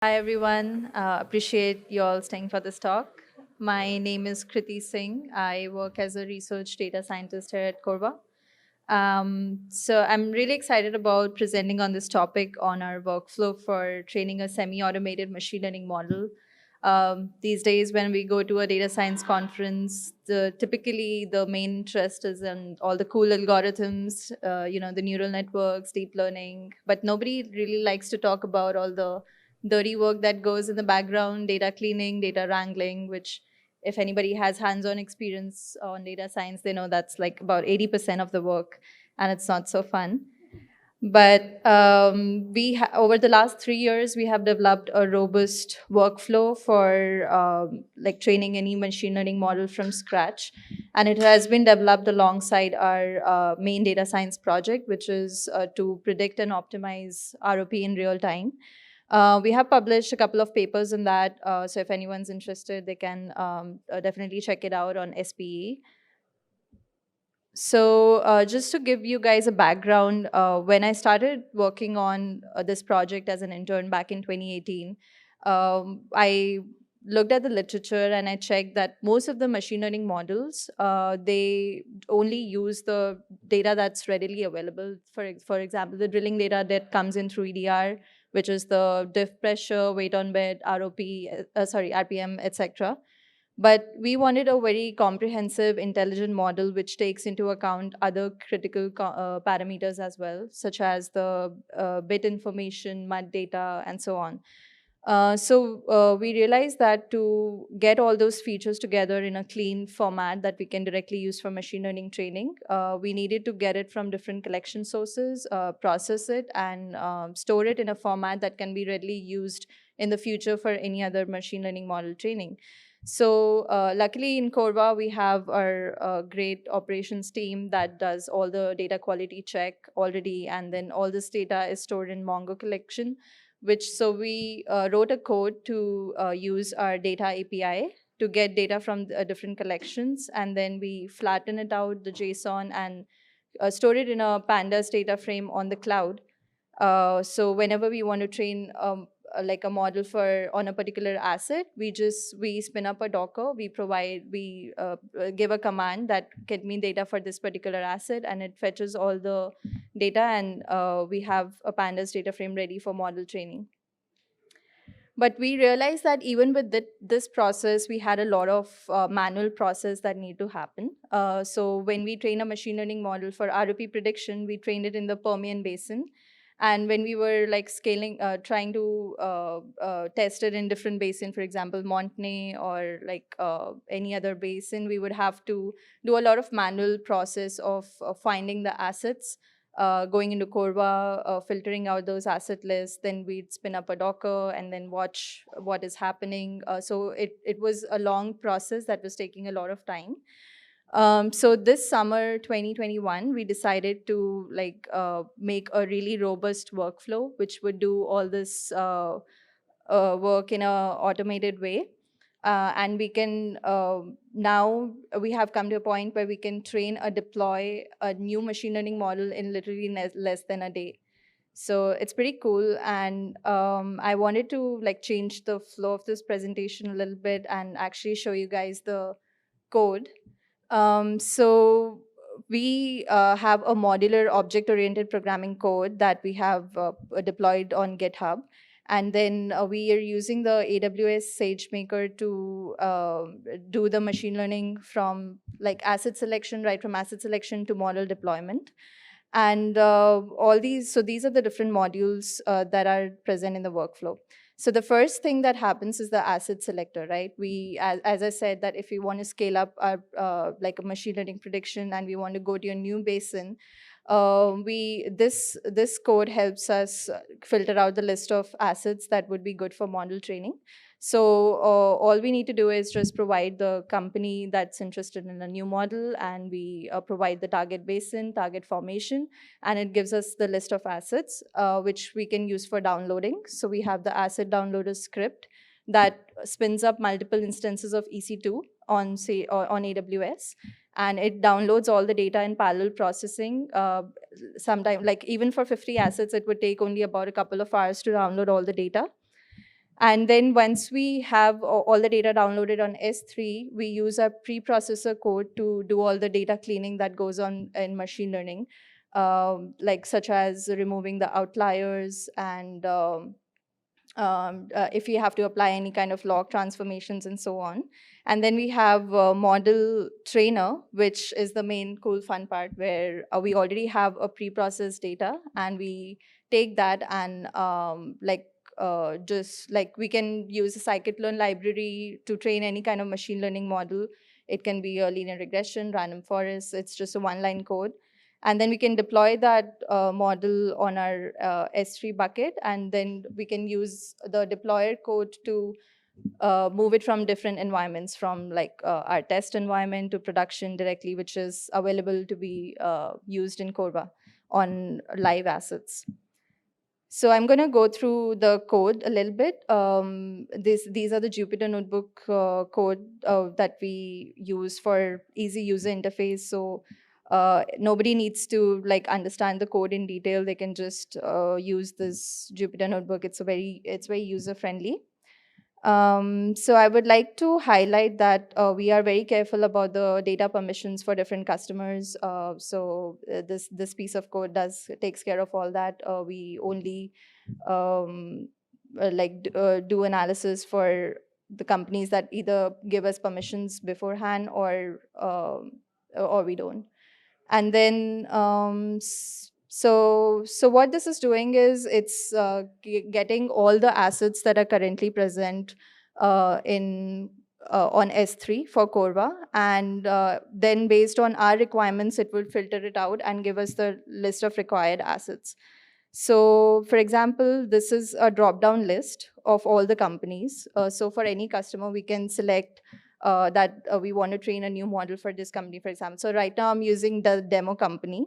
Hi, everyone. Appreciate you all staying for this talk. My name is Kriti Singh. I work as a research data scientist here at Korva. So I'm really excited about presenting on this topic on our workflow for training a semi-automated machine learning model. These days, when we go to a data science conference, typically the main interest is in all the cool algorithms, the neural networks, deep learning, but nobody really likes to talk about all the dirty work that goes in the background, data cleaning, data wrangling, which if anybody has hands-on experience on data science, they know that's like about 80% of the work, and it's not so fun. But over the last 3 years, we have developed a robust workflow for like training any machine learning model from scratch, and it has been developed alongside our main data science project, which is to predict and optimize ROP in real time. We have published a couple of papers in that, so if anyone's interested, they can definitely check it out on SPE. So, just to give you guys a background, when I started working on this project as an intern back in 2018, I looked at the literature and I checked that most of the machine learning models, they only use the data that's readily available. For example, the drilling data that comes in through EDR, which is the diff pressure, weight on bed, RPM, etc. But we wanted a very comprehensive, intelligent model which takes into account other critical parameters as well, such as the bit information, mud data, and so on. So we realized that to get all those features together in a clean format that we can directly use for machine learning training, we needed to get it from different collection sources, process it, and store it in a format that can be readily used in the future for any other machine learning model training. So luckily in Korva, we have our great operations team that does all the data quality check already, and then all this data is stored in Mongo collection, so we wrote a code to use our data API to get data from different collections, and then we flatten it out, the JSON, and store it in a pandas data frame on the cloud. So whenever we want to train like a model for on a particular asset, we spin up a Docker. We give a command that get me data for this particular asset, and it fetches all the data, and we have a pandas data frame ready for model training. But we realized that even with this process, we had a lot of manual process that need to happen. So when we train a machine learning model for ROP prediction, we trained it in the Permian Basin. And when we were like trying to test it in different basin, for example, Montney or like any other basin, we would have to do a lot of manual process of finding the assets, going into Korva, filtering out those asset lists. Then we'd spin up a Docker and then watch what is happening. So it was a long process that was taking a lot of time. So this summer 2021, we decided to make a really robust workflow, which would do all this work in a automated way. And we can now we have come to a point where we can deploy a new machine learning model in literally less than a day. So it's pretty cool, and I wanted to like change the flow of this presentation a little bit and actually show you guys the code. So we have a modular object-oriented programming code that we have deployed on GitHub. And then we are using the AWS SageMaker to do the machine learning from like asset selection, right from asset selection to model deployment. And these are the different modules that are present in the workflow. So the first thing that happens is the asset selector, right? As I said, that if we want to scale up our like a machine learning prediction and we want to go to a new basin, this code helps us filter out the list of assets that would be good for model training. So all we need to do is just provide the company that's interested in a new model, and we provide the target basin, target formation, and it gives us the list of assets, which we can use for downloading. So we have the asset downloader script that spins up multiple instances of EC2 on, say, on AWS, and it downloads all the data in parallel processing. Sometime, like even for 50 assets, it would take only about a couple of hours to download all the data. And then once we have all the data downloaded on S3, we use a preprocessor code to do all the data cleaning that goes on in machine learning, like such as removing the outliers and if you have to apply any kind of log transformations and so on. And then we have model trainer, which is the main cool fun part, where we already have a pre-processed data, and we take that and just like we can use a scikit-learn library to train any kind of machine learning model. It can be a linear regression, random forest. It's just a one-line code. And then we can deploy that model on our S3 bucket, and then we can use the deployer code to move it from different environments, from like our test environment to production directly, which is available to be used in Corva on live assets. So I'm going to go through the code a little bit. These are the Jupyter Notebook code that we use for easy user interface. So nobody needs to like understand the code in detail. They can just use this Jupyter Notebook. It's very user friendly. So I would like to highlight that we are very careful about the data permissions for different customers. This piece of code takes care of all that. We only do analysis for the companies that either give us permissions beforehand or we don't. And then so what this is doing is it's getting all the assets that are currently present on S3 for Corva, and then based on our requirements, it will filter it out and give us the list of required assets. So for example, this is a drop-down list of all the companies. So for any customer, we can select that we want to train a new model for this company, for example. So right now I'm using the demo company.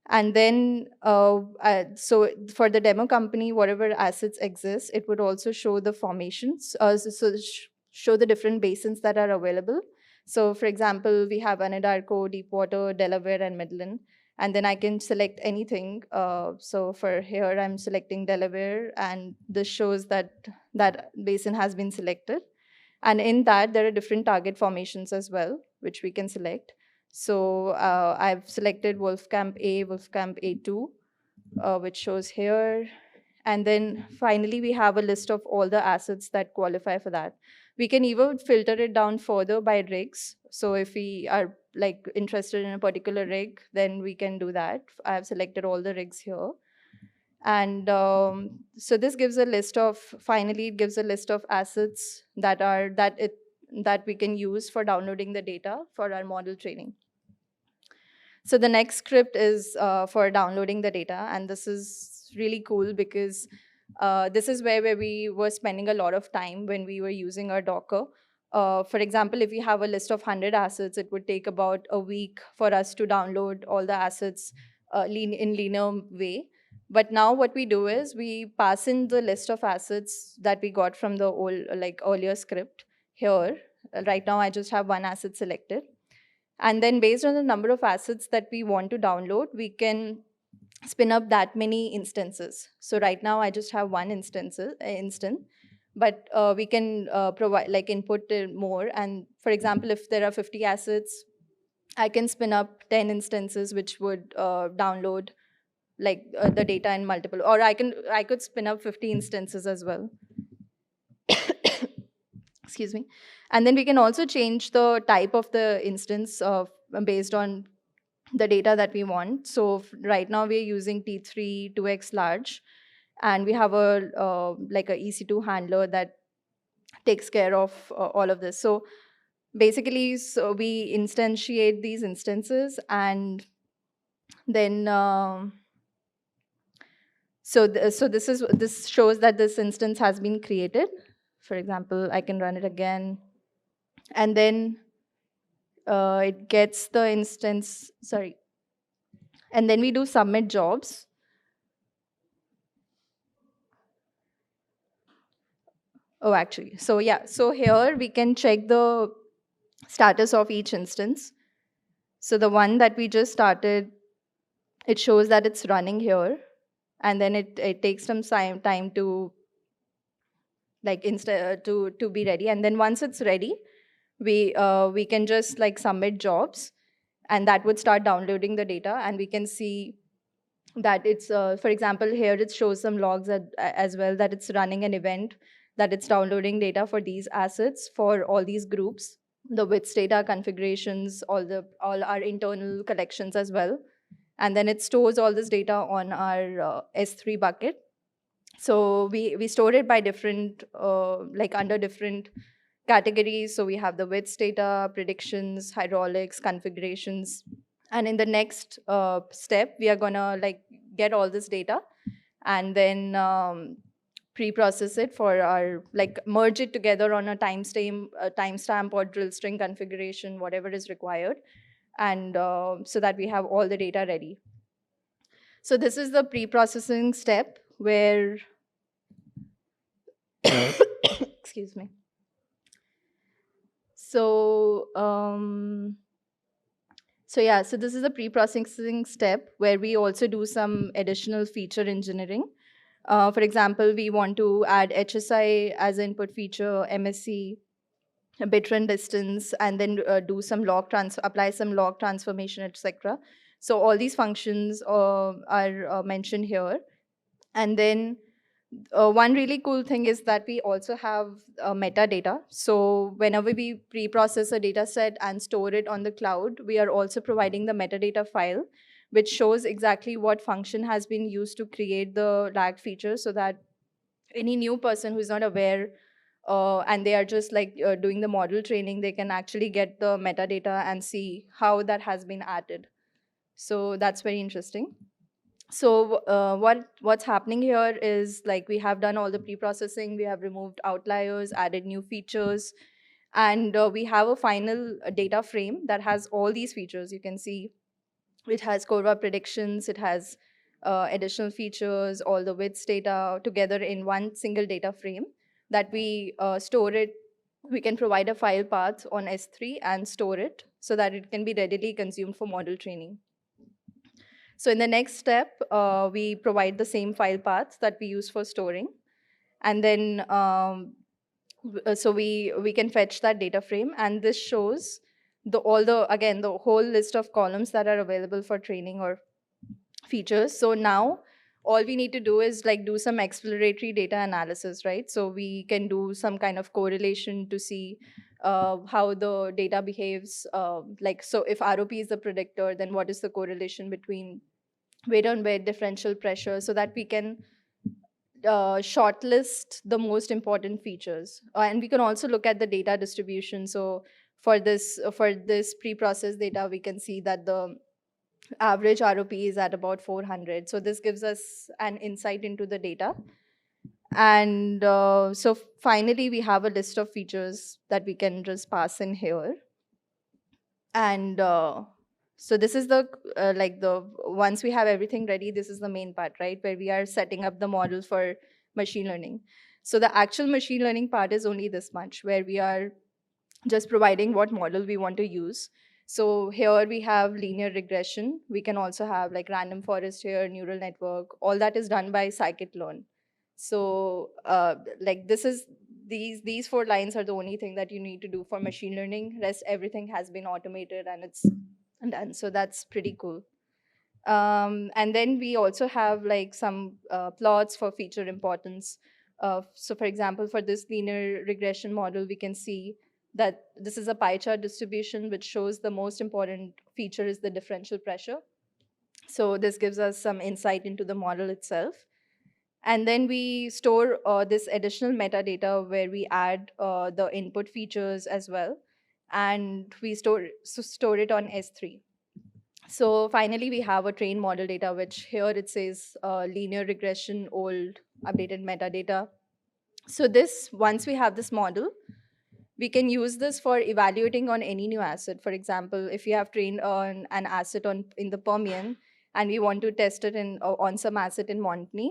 And then, so for the demo company, whatever assets exist, it would also show the formations, show the different basins that are available. So for example, we have Anadarko, Deepwater, Delaware, and Midland. And then I can select anything. So for here, I'm selecting Delaware, and this shows that that basin has been selected. And in that, there are different target formations as well, which we can select. So I've selected Wolfcamp A, Wolfcamp A2, which shows here. And then finally, we have a list of all the assets that qualify for that. We can even filter it down further by rigs. So if we are like interested in a particular rig, then we can do that. I have selected all the rigs here. And so this gives a list of, finally, it gives a list of assets that we can use for downloading the data for our model training. So the next script is for downloading the data, and this is really cool because this is where we were spending a lot of time when we were using our Docker. For example, if we have a list of 100 assets, it would take about a week for us to download all the assets in linear way. But now what we do is we pass in the list of assets that we got from the earlier script here. Right now, I just have one asset selected. And then based on the number of assets that we want to download, we can spin up that many instances. So right now, I just have one instance, but we can provide input more. And for example, if there are 50 assets, I can spin up 10 instances, which would download the data in multiple, or I could spin up 50 instances as well. Excuse me. And then we can also change the type of the instance based on the data that we want. So right now we're using T3 2x large, and we have a EC2 handler that takes care of all of this. So basically, so we instantiate these instances, and then this shows that this instance has been created. For example, I can run it again, and then it gets the instance, sorry. And then we do submit jobs. Oh, actually, so yeah, so here we can check the status of each instance. So the one that we just started, it shows that it's running here, and then it takes some time to like instead to be ready. And then once it's ready, we can just like submit jobs, and that would start downloading the data, and we can see that it's for example, here it shows some logs as well, that it's running an event, that it's downloading data for these assets for all these groups, the widths data configurations, all our internal collections as well. And then it stores all this data on our S3 bucket. So we store it by different like under different categories. So we have the widths data, predictions, hydraulics, configurations. And in the next step, we are gonna like get all this data, and then pre-process it for our, like merge it together on a timestamp or drill string configuration, whatever is required, and so that we have all the data ready. So this is the pre-processing step where excuse me. So yeah, so this is a pre-processing step where we also do some additional feature engineering. For example, we want to add HSI as input feature, MSE, bit run distance, and then do some apply some log transformation, etc. So all these functions are mentioned here. And then one really cool thing is that we also have metadata. So whenever we pre-process a data set and store it on the cloud, we are also providing the metadata file, which shows exactly what function has been used to create the lagged feature, so that any new person who's not aware and they are just like doing the model training, they can actually get the metadata and see how that has been added. So that's very interesting. So what's happening here is, like, we have done all the pre-processing, we have removed outliers, added new features, and we have a final data frame that has all these features. You can see it has Corva predictions, it has additional features, all the widths data together in one single data frame that we store it. We can provide a file path on S3 and store it so that it can be readily consumed for model training. So in the next step, we provide the same file paths that we use for storing. And then, so we can fetch that data frame, and this shows the whole list of columns that are available for training or features. So now all we need to do is like do some exploratory data analysis, right? So we can do some kind of correlation to see how the data behaves. Like, so if ROP is the predictor, then what is the correlation between weight on weight, differential pressure, so that we can shortlist the most important features. And we can also look at the data distribution. So for this pre-processed data, we can see that the average ROP is at about 400. So this gives us an insight into the data. And so finally, we have a list of features that we can just pass in here. And so this is the once we have everything ready, this is the main part, right, where we are setting up the model for machine learning. So the actual machine learning part is only this much, where we are just providing what model we want to use. So here we have linear regression. We can also have like random forest here, neural network. All that is done by scikit-learn. So like these 4 lines are the only thing that you need to do for machine learning. Rest everything has been automated and it's done. So that's pretty cool. And then we also have like some plots for feature importance. So for example, for this linear regression model, we can see that this is a pie chart distribution, which shows the most important feature is the differential pressure. So this gives us some insight into the model itself. And then we store this additional metadata where we add the input features as well. And we store it on S3. So finally, we have a trained model data, which here it says linear regression, old, updated metadata. So once we have this model, we can use this for evaluating on any new asset. For example, if you have trained on an asset in the Permian and we want to test it on some asset in Montney,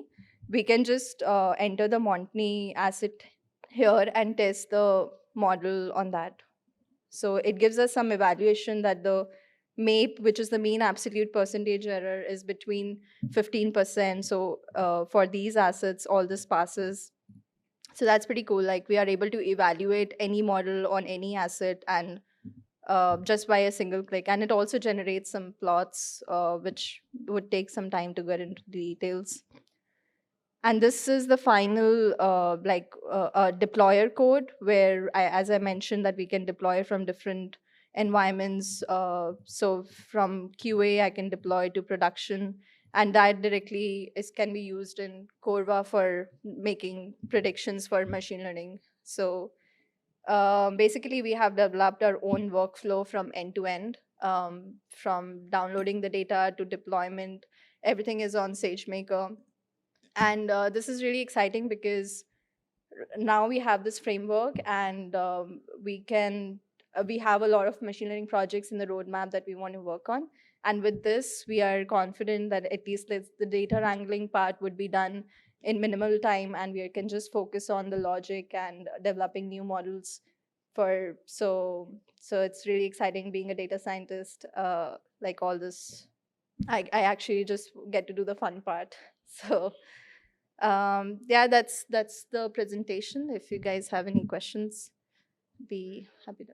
we can just enter the Montney asset here and test the model on that. So it gives us some evaluation that the MAPE, which is the mean absolute percentage error, is between 15%. So for these assets, all this passes. So that's pretty cool. Like we are able to evaluate any model on any asset and just by a single click. And it also generates some plots, which would take some time to get into the details. And this is the final deployer code where as I mentioned, that we can deploy from different environments. So from QA, I can deploy to production, and that directly can be used in Corva for making predictions for machine learning. So basically, we have developed our own workflow from end to end, from downloading the data to deployment. Everything is on SageMaker. And this is really exciting because now we have this framework, and we have a lot of machine learning projects in the roadmap that we want to work on. And with this, we are confident that at least the data wrangling part would be done in minimal time, and we can just focus on the logic and developing new models for so it's really exciting being a data scientist. Like all this, I actually just get to do the fun part. So yeah, that's the presentation. If you guys have any questions, be happy to.